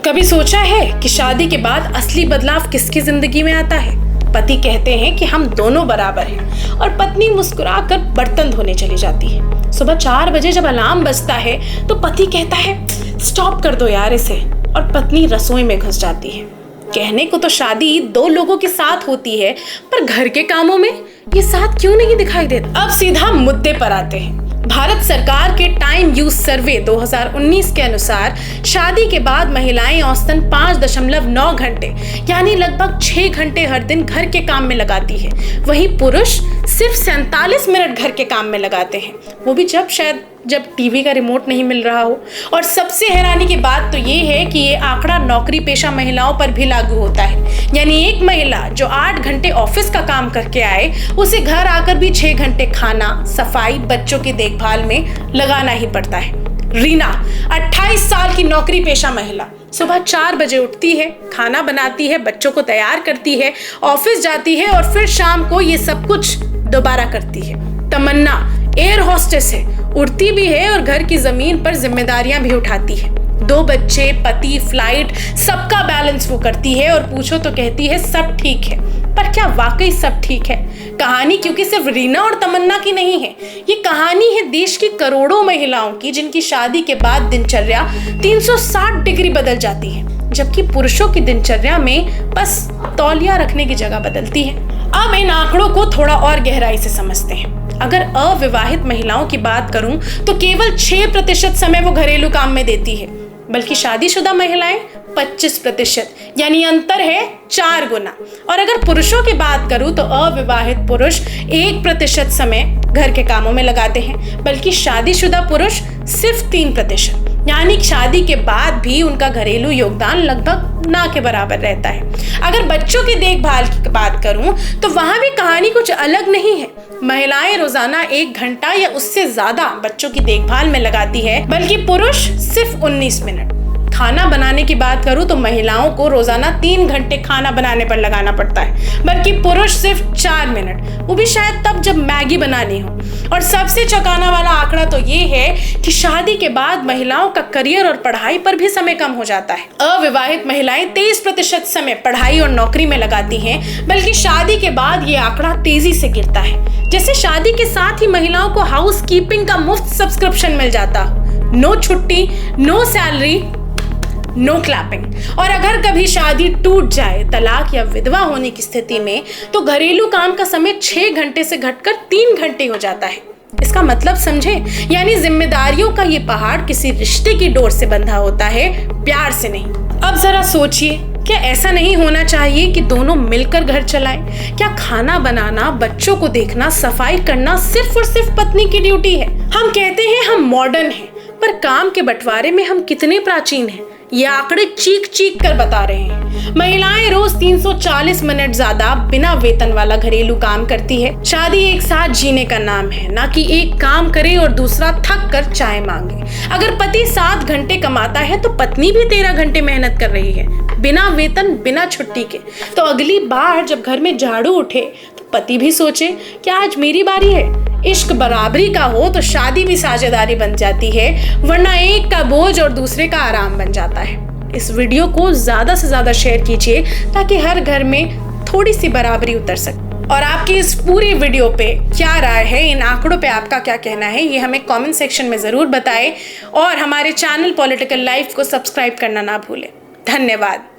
कभी सोचा है कि शादी के बाद असली बदलाव किसकी जिंदगी में आता है? पति कहते हैं कि हम दोनों बराबर हैं और पत्नी मुस्कुराकर बर्तन धोने चली जाती है। सुबह 4 बजे जब अलार्म बजता है तो पति कहता है स्टॉप कर दो यार इसे, और पत्नी रसोई में घुस जाती है। कहने को तो शादी 2 लोगों के साथ होती है, पर घर के कामों में ये साथ क्यों नहीं दिखाई देता? अब सीधा मुद्दे पर आते हैं। भारत सरकार के टाइम यूज सर्वे 2019 के अनुसार शादी के बाद महिलाएं औसतन 5.9 घंटे यानी लगभग 6 घंटे हर दिन घर के काम में लगाती है। वहीं पुरुष सिर्फ 47 मिनट घर के काम में लगाते हैं, वो भी जब टीवी का रिमोट नहीं मिल रहा हो। और सबसे हैरानी की बात तो ये है कि ये आंकड़ा नौकरी पेशा महिलाओं पर भी लागू होता है। यानी एक महिला जो 8 घंटे ऑफिस का काम करके आए, उसे घर आकर भी 6 घंटे खाना, सफाई, बच्चों की देखभाल में लगाना ही पड़ता है। रीना 28 साल की नौकरी पेशा महिला सुबह 4 बजे उठती है, खाना बनाती है, बच्चों को तैयार करती है, ऑफिस जाती है और फिर शाम को ये सब कुछ दोबारा करती है। तमन्ना एयर होस्टेस है, उड़ती भी है और घर की जमीन पर जिम्मेदारियां भी उठाती है। 2 बच्चे, पति, फ्लाइट, सबका बैलेंस वो करती है और पूछो तो कहती है सब ठीक है। पर क्या वाकई सब ठीक है? कहानी क्योंकि सिर्फ रीना और तमन्ना की नहीं है, ये कहानी है देश की करोड़ों महिलाओं की, जिनकी शादी के बाद दिनचर्या 360 डिग्री बदल जाती है, जबकि पुरुषों की दिनचर्या में बस तौलिया रखने की जगह बदलती है। अब इन आंकड़ों को थोड़ा और गहराई से समझते हैं। अगर अविवाहित महिलाओं की बात करूं तो केवल 6% समय वो घरेलू काम में देती है, बल्कि शादीशुदा महिलाएं 25%, यानी अंतर है 4 गुना। और अगर पुरुषों की बात करूं तो अविवाहित पुरुष 1% समय घर के कामों में लगाते हैं, बल्कि शादीशुदा पुरुष सिर्फ 3%, यानी शादी के बाद भी उनका घरेलू योगदान लगभग ना के बराबर रहता है। अगर बच्चों की देखभाल की बात करूं तो वहां भी कहानी कुछ अलग नहीं है। महिलाएं रोजाना 1 घंटा या उससे ज्यादा बच्चों की देखभाल में लगाती है, बल्कि पुरुष सिर्फ 19 मिनट। खाना बनाने की बात करूं तो महिलाओं को रोजाना 3 घंटे खाना बनाने पर लगाना पड़ता है, बल्कि पुरुष सिर्फ 4 मिनट, वो भी शायद तब जब मैगी बनानी हो। और सबसे चौंकाने वाला आंकड़ा तो ये है कि शादी के बाद महिलाओं का करियर और पढ़ाई पर भी समय कम हो जाता है। अविवाहित महिलाएं 23% समय पढ़ाई और नौकरी में लगाती हैं, बल्कि शादी के बाद ये आंकड़ा तेजी से गिरता है, जैसे शादी के साथ ही महिलाओं को हाउस कीपिंग का मुफ्त सब्सक्रिप्शन मिल जाता हो। नो छुट्टी, नो सैलरी, नो क्लैपिंग। और अगर कभी शादी टूट जाए, तलाक या विधवा होने की स्थिति में, तो घरेलू काम का समय 6 घंटे से घटकर 3 घंटे हो जाता है। इसका मतलब समझे, यानी जिम्मेदारियों का ये पहाड़ किसी रिश्ते की डोर से बंधा होता है, प्यार से नहीं। अब जरा सोचिए, क्या ऐसा नहीं होना चाहिए कि दोनों मिलकर घर चलाएं? क्या खाना बनाना, बच्चों को देखना, सफाई करना सिर्फ और सिर्फ पत्नी की ड्यूटी है? हम कहते हैं हम मॉडर्न हैं, पर काम के बंटवारे में हम कितने प्राचीन हैं, ये आंकड़े चीख चीख कर बता रहे हैं। महिलाएं रोज 340 मिनट ज्यादा बिना वेतन वाला घरेलू काम करती है। शादी एक साथ जीने का नाम है, ना कि एक काम करे और दूसरा थक कर चाय मांगे। अगर पति 7 घंटे कमाता है तो पत्नी भी 13 घंटे मेहनत कर रही है, बिना वेतन, बिना छुट्टी के। तो अगली बार जब घर में झाड़ू उठे तो पति भी सोचे कि आज मेरी बारी है। इश्क बराबरी का हो तो शादी भी साझेदारी बन जाती है, वरना एक का बोझ और दूसरे का आराम बन जाता है। इस वीडियो को ज्यादा से ज्यादा शेयर कीजिए ताकि हर घर में थोड़ी सी बराबरी उतर सके। और आपकी इस पूरी वीडियो पे क्या राय है, इन आंकड़ों पे आपका क्या कहना है, ये हमें कमेंट सेक्शन में जरूर बताएं। और हमारे चैनल पॉलिटिकल लाइफ को सब्सक्राइब करना ना भूलें। धन्यवाद।